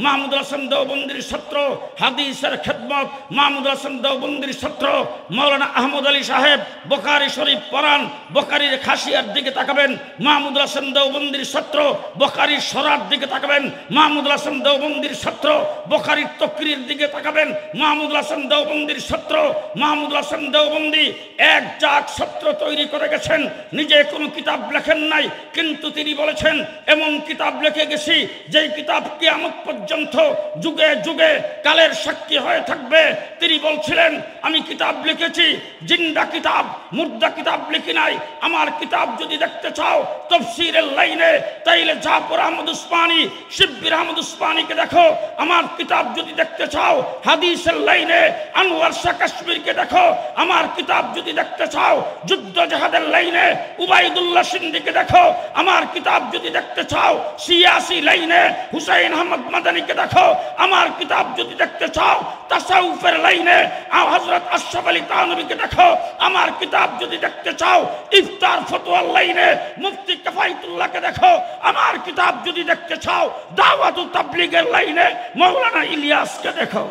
মাহমুদুল হাসান দেওবন্দির ছাত্র, হাদিসের খেদমত মাহমুদুল হাসান দেওবন্দির ছাত্র মাওলানা আহমদ আলী সাহেব বুখারী শরীফ পড়ান, বুখারীর খাসিয়ার দিকে তাকাবেন। মাহমুদুল হাসান দেওবন্দির ছাত্র বুখারীর সরার দিকে তাকাবেন। মাহমুদুল হাসান দেওবন্দির ছাত্র বুখারীর তকরির দিকে তাকাবেন। মাহমুদুল হাসান দেওবন্দির ছাত্র মাহমুদুল হাসান দেওবন্দি এক জাত ছাত্র তৈরি করে গেছেন। নিজে কোনো কিতাব লেখেন নাই, কিন্তু তিনি বলেছেন এমন কিতাব লিখে গেছি যেই কিতাব কিয়ামত পর্যন্ত যুগে যুগে কালের সাক্ষী হয়ে থাকবে। তিনি বলছিলেন আমি কিতাব লিখেছি, জিন্দা কিতাব, মুর্দা কিতাব লিখি নাই। আমার কিতাব যদি দেখতে চাও তাফসীরের লাইনে, তাইলে জাফর আহমদ উসমানী, শিব্বির আহমদ উসমানীকে দেখো। আমার কিতাব যদি দেখতে চাও হাদিসের লাইনে, আনোয়ার শাহ কাশ্মীরকে দেখো। আমার কিতাব যদি দেখতে চাও যুদ্ধ জাহাদের লাইনে, উবাইদুল্লাহ সিন্দিকে দেখো। আমার কিতাব যদি দেখতে চাও সিয়াসি লাইনে, হুসাইন আহমদ মাদানীকে দেখো। আমার কিতাব যদি দেখতে চাও তাসাউফের লাইনে, হযরত আশরাফ আলী থানভীকে দেখো। আমার কিতাব যদি দেখতে চাও ইফতার ফতোয়ার লাইনে, মুফতি কিফায়াতুল্লাহকে দেখো। আমার কিতাব যদি দেখতে চাও দাওয়াত ও তাবলীগের লাইনে, মাওলানা ইলিয়াসকে দেখো।